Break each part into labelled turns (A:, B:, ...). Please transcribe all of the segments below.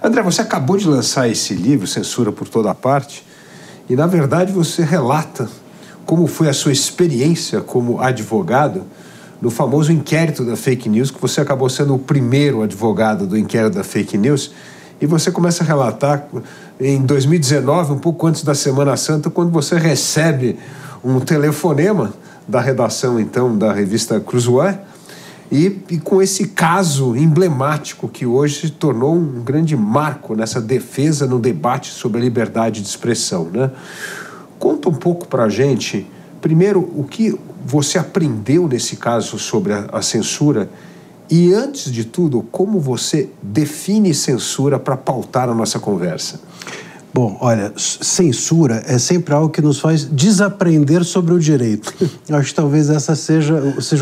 A: André, você acabou de lançar esse livro, Censura por Toda Parte, e, na verdade, você relata como foi a sua experiência como advogado no famoso inquérito da fake news, que você acabou sendo o primeiro advogado do inquérito da fake news, e você começa a relatar em 2019, um pouco antes da Semana Santa, quando você recebe um telefonema da redação, então, da revista Cruzoé, e com esse caso emblemático que hoje se tornou um grande marco nessa defesa no debate sobre a liberdade de expressão, né? Conta um pouco para a gente, primeiro, o que você aprendeu nesse caso sobre a censura e, antes de tudo, como você define censura para pautar a nossa conversa.
B: Bom, olha, censura é sempre algo que nos faz desaprender sobre o direito. Eu acho que talvez essa seja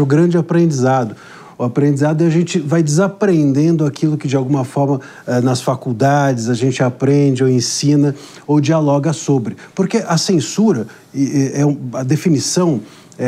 B: o grande aprendizado. O aprendizado é a gente vai desaprendendo aquilo que, de alguma forma, nas faculdades a gente aprende ou ensina ou dialoga sobre. Porque a censura, a definição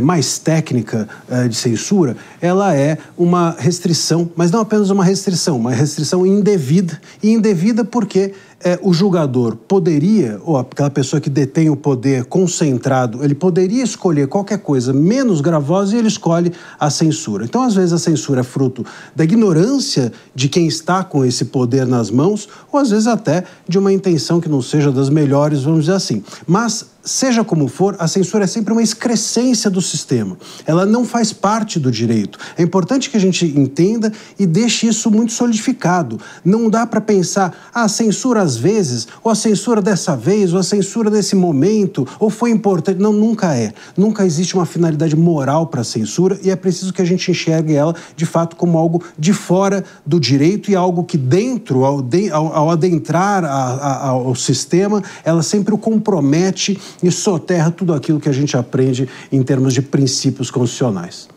B: mais técnica de censura, ela é uma restrição, mas não apenas uma restrição indevida. E indevida porque o julgador poderia, ou aquela pessoa que detém o poder concentrado, ele poderia escolher qualquer coisa menos gravosa e ele escolhe a censura. Então, às vezes, a censura é fruto da ignorância de quem está com esse poder nas mãos, ou às vezes até de uma intenção que não seja das melhores, vamos dizer assim. Mas, seja como for, a censura é sempre uma excrescência do sistema. Ela não faz parte do direito. É importante que a gente entenda e deixe isso muito solidificado. Não dá para pensar, a censura às vezes, ou a censura dessa vez, ou a censura desse momento, ou foi importante. Não, nunca é. Nunca existe uma finalidade moral para a censura e é preciso que a gente enxergue ela, de fato, como algo de fora do direito e algo que dentro, ao adentrar ao sistema, ela sempre o compromete e soterra tudo aquilo que a gente aprende em termos de princípios constitucionais.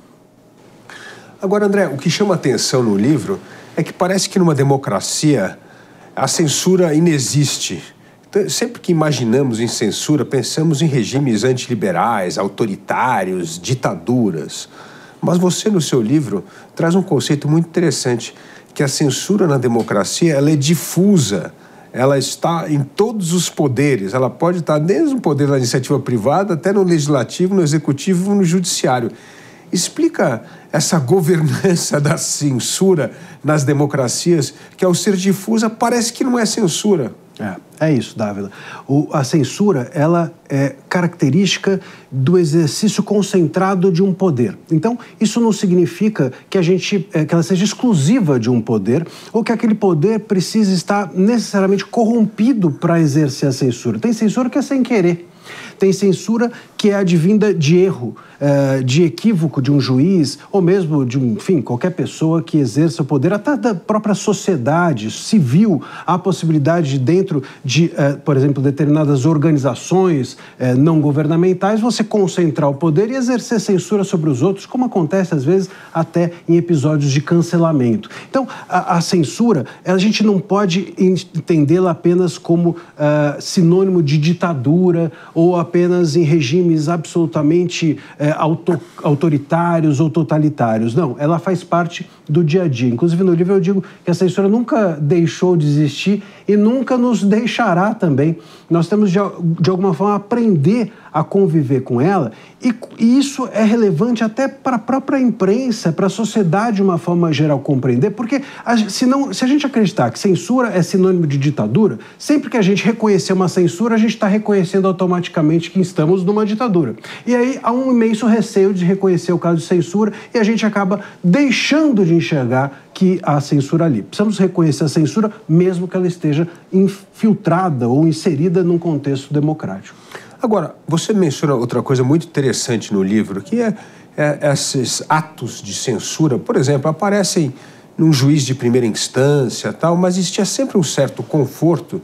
A: Agora, André, o que chama atenção no livro é que parece que numa democracia a censura inexiste. Então, sempre que imaginamos em censura, pensamos em regimes antiliberais, autoritários, ditaduras. Mas você, no seu livro, traz um conceito muito interessante, que a censura na democracia ela é difusa. Ela está em todos os poderes. Ela pode estar desde o poder da iniciativa privada até no legislativo, no executivo e no judiciário. Explica essa governança da censura nas democracias, que ao ser difusa parece que não é censura.
B: É isso, Dávila. A censura, ela é característica do exercício concentrado de um poder. Então, isso não significa que ela seja exclusiva de um poder ou que aquele poder precise estar necessariamente corrompido para exercer a censura. Tem censura que é sem querer. Tem censura que é advinda de erro, de equívoco de um juiz, ou mesmo de, qualquer pessoa que exerça o poder, até da própria sociedade civil. Há a possibilidade de, dentro de, por exemplo, determinadas organizações não governamentais, você concentrar o poder e exercer censura sobre os outros, como acontece, às vezes, até em episódios de cancelamento. Então, a censura, a gente não pode entendê-la apenas como sinônimo de ditadura ou apenas em regimes absolutamente autoritários ou totalitários. Não, ela faz parte do dia a dia. Inclusive, no livro eu digo que a censura nunca deixou de existir e nunca nos deixará também. Nós temos, de alguma forma, aprender a conviver com ela e isso é relevante até para a própria imprensa, para a sociedade de uma forma geral compreender, porque se a gente acreditar que censura é sinônimo de ditadura, sempre que a gente reconhecer uma censura, a gente está reconhecendo automaticamente que estamos numa ditadura. E aí há um imenso receio de reconhecer o caso de censura e a gente acaba deixando de enxergar que há censura ali. Precisamos reconhecer a censura mesmo que ela esteja infiltrada ou inserida num contexto democrático.
A: Agora, você menciona outra coisa muito interessante no livro, que é esses atos de censura, por exemplo, aparecem num juiz de primeira instância, tal, mas existia sempre um certo conforto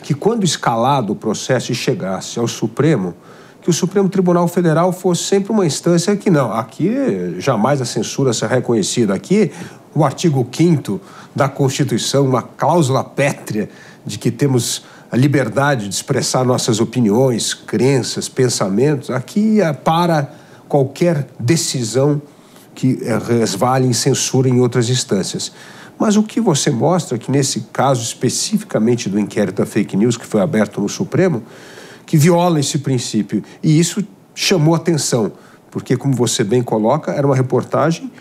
A: que, quando escalado o processo e chegasse ao Supremo, que o Supremo Tribunal Federal fosse sempre uma instância que não, aqui jamais a censura será reconhecida. Aqui, o artigo 5º da Constituição, uma cláusula pétrea de que temos a liberdade de expressar nossas opiniões, crenças, pensamentos, aqui para qualquer decisão que resvale em censura em outras instâncias. Mas o que você mostra é que nesse caso especificamente do inquérito da fake news que foi aberto no Supremo, que viola esse princípio. E isso chamou atenção, porque, como você bem coloca, era uma reportagem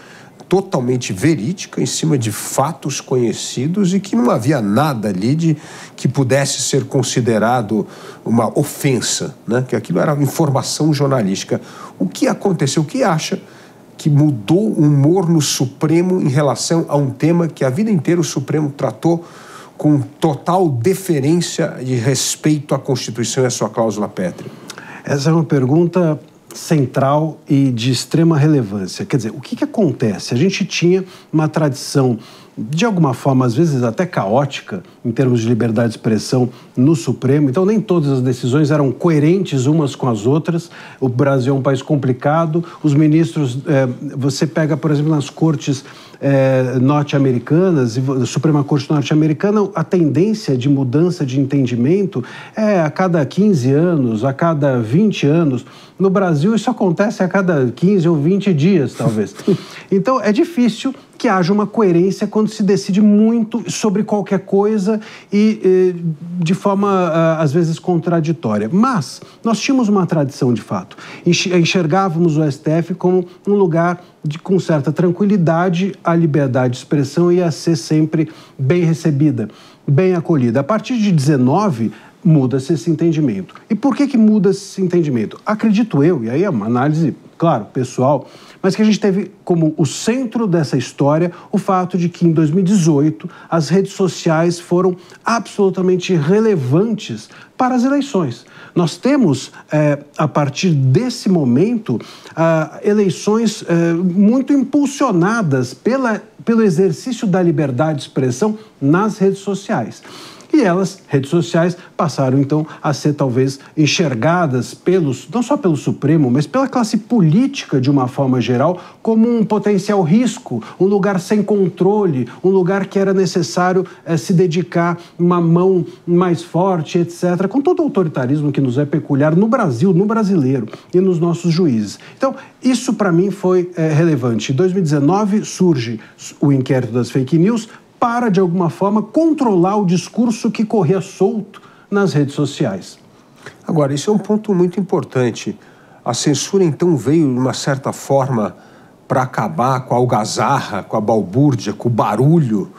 A: totalmente verídica, em cima de fatos conhecidos e que não havia nada ali que pudesse ser considerado uma ofensa, né? Que aquilo era informação jornalística. O que aconteceu? O que acha que mudou o humor no Supremo em relação a um tema que a vida inteira o Supremo tratou com total deferência e respeito à Constituição e à sua cláusula pétrea?
B: Essa é uma pergunta central e de extrema relevância. Quer dizer, o que acontece? A gente tinha uma tradição, de alguma forma, às vezes até caótica, em termos de liberdade de expressão no Supremo, então nem todas as decisões eram coerentes umas com as outras. O Brasil é um país complicado, os ministros, você pega, por exemplo, nas cortes norte-americanas, a Suprema Corte norte-americana, a tendência de mudança de entendimento é a cada 15 anos, a cada 20 anos. No Brasil, isso acontece a cada 15 ou 20 dias, talvez. Então, é difícil que haja uma coerência quando se decide muito sobre qualquer coisa e de forma, às vezes, contraditória. Mas nós tínhamos uma tradição, de fato. Enxergávamos o STF como um lugar com certa tranquilidade, a liberdade de expressão ia ser sempre bem recebida, bem acolhida. A partir de 19, muda-se esse entendimento. E por que muda esse entendimento? Acredito eu, e aí é uma análise, claro, pessoal, mas que a gente teve como o centro dessa história o fato de que em 2018 as redes sociais foram absolutamente relevantes para as eleições. Nós temos, a partir desse momento, eleições muito impulsionadas pelo exercício da liberdade de expressão nas redes sociais. E elas, redes sociais, passaram então a ser talvez enxergadas não só pelo Supremo, mas pela classe política de uma forma geral, como um potencial risco, um lugar sem controle, um lugar que era necessário se dedicar uma mão mais forte, etc., com todo o autoritarismo que nos é peculiar no Brasil, no brasileiro e nos nossos juízes. Então, isso para mim foi relevante. Em 2019 surge o inquérito das fake news, para, de alguma forma, controlar o discurso que corria solto nas redes sociais.
A: Agora, isso é um ponto muito importante. A censura, então, veio, de uma certa forma, para acabar com a algazarra, com a balbúrdia, com o barulho,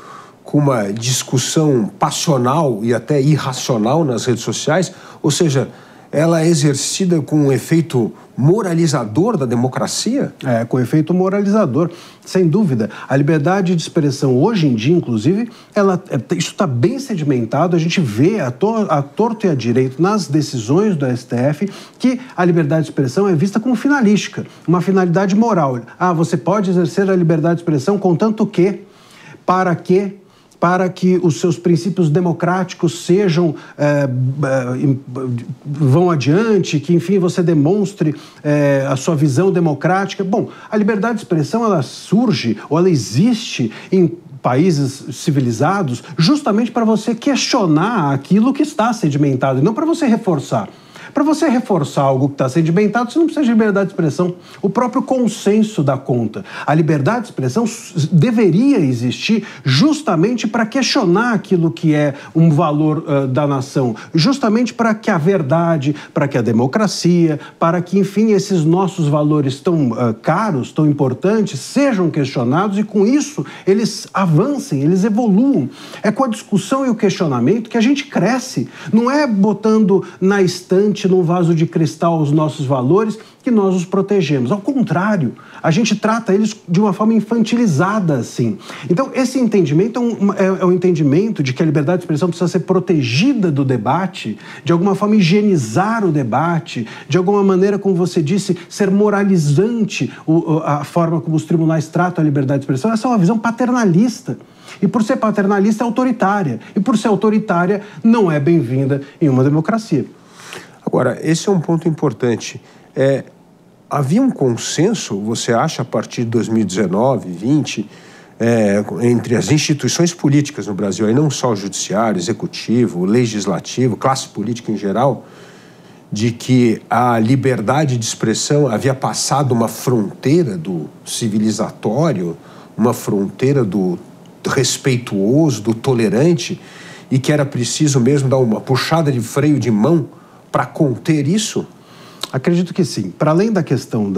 A: com uma discussão passional e até irracional nas redes sociais, ou seja, ela é exercida com um efeito moralizador da democracia?
B: Com efeito moralizador, sem dúvida. A liberdade de expressão hoje em dia, inclusive, isso está bem sedimentado, a gente vê a torto e a direito nas decisões do STF que a liberdade de expressão é vista como finalística, uma finalidade moral. Você pode exercer a liberdade de expressão contanto que, para que os seus princípios democráticos vão adiante, que, enfim, você demonstre a sua visão democrática. Bom, a liberdade de expressão, ela surge, ou ela existe em países civilizados justamente para você questionar aquilo que está sedimentado, e não para você reforçar. Para você reforçar algo que está sedimentado, você não precisa de liberdade de expressão. O próprio consenso dá conta. A liberdade de expressão deveria existir justamente para questionar aquilo que é um valor da nação, justamente para que a verdade, para que a democracia, para que, enfim, esses nossos valores tão caros, tão importantes, sejam questionados e, com isso, eles avancem, eles evoluam. É com a discussão e o questionamento que a gente cresce. Não é botando na estante, num vaso de cristal, os nossos valores, que nós os protegemos. Ao contrário, a gente trata eles de uma forma infantilizada, assim. Então, esse entendimento é um entendimento de que a liberdade de expressão precisa ser protegida do debate, de alguma forma higienizar o debate, de alguma maneira, como você disse, ser moralizante a forma como os tribunais tratam a liberdade de expressão. Essa é uma visão paternalista. E por ser paternalista, é autoritária. E por ser autoritária, não é bem-vinda em uma democracia.
A: Agora, esse é um ponto importante. Havia um consenso, você acha, a partir de 2019, 2020, entre as instituições políticas no Brasil, aí não só o judiciário, executivo, legislativo, classe política em geral, de que a liberdade de expressão havia passado uma fronteira do civilizatório, uma fronteira do respeituoso, do tolerante, e que era preciso mesmo dar uma puxada de freio de mão para conter isso?
B: Acredito que sim. Para além da questão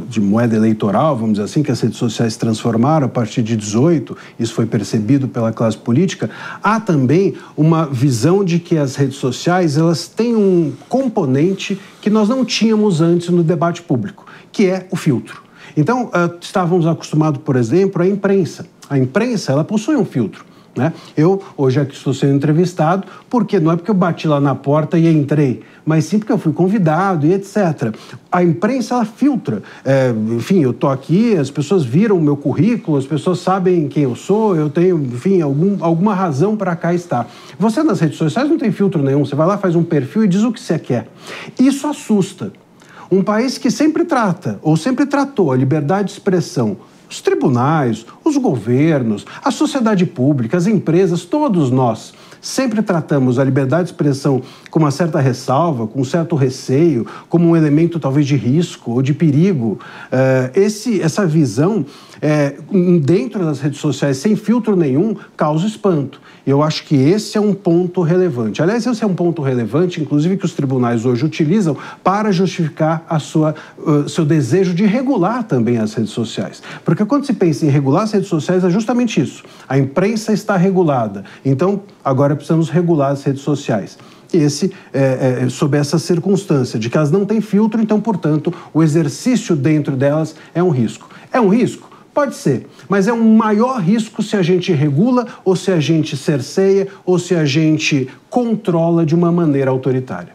B: de moeda eleitoral, vamos dizer assim, que as redes sociais transformaram a partir de 18, isso foi percebido pela classe política, há também uma visão de que as redes sociais elas têm um componente que nós não tínhamos antes no debate público, que é o filtro. Então, estávamos acostumados, por exemplo, à imprensa. A imprensa, ela possui um filtro. Né? Eu, hoje aqui estou sendo entrevistado, porque não é porque eu bati lá na porta e entrei, mas sim porque eu fui convidado e etc. A imprensa, ela filtra. Enfim, eu estou aqui, as pessoas viram o meu currículo, as pessoas sabem quem eu sou, eu tenho, enfim, alguma razão para cá estar. Você nas redes sociais não tem filtro nenhum, você vai lá, faz um perfil e diz o que você quer. Isso assusta. Um país que sempre trata, ou sempre tratou a liberdade de expressão, os tribunais, os governos, a sociedade pública, as empresas, todos nós sempre tratamos a liberdade de expressão com uma certa ressalva, com um certo receio, como um elemento talvez de risco ou de perigo. Essa visão, dentro das redes sociais, sem filtro nenhum, causa espanto. E eu acho que esse é um ponto relevante. Aliás, esse é um ponto relevante, inclusive, que os tribunais hoje utilizam para justificar seu desejo de regular também as redes sociais. Porque quando se pensa em regular as redes sociais, é justamente isso. A imprensa está regulada. Então, agora precisamos regular as redes sociais. Sob essa circunstância de que elas não têm filtro, então, portanto, o exercício dentro delas é um risco. É um risco? Pode ser, mas é um maior risco se a gente regula, ou se a gente cerceia, ou se a gente controla de uma maneira autoritária.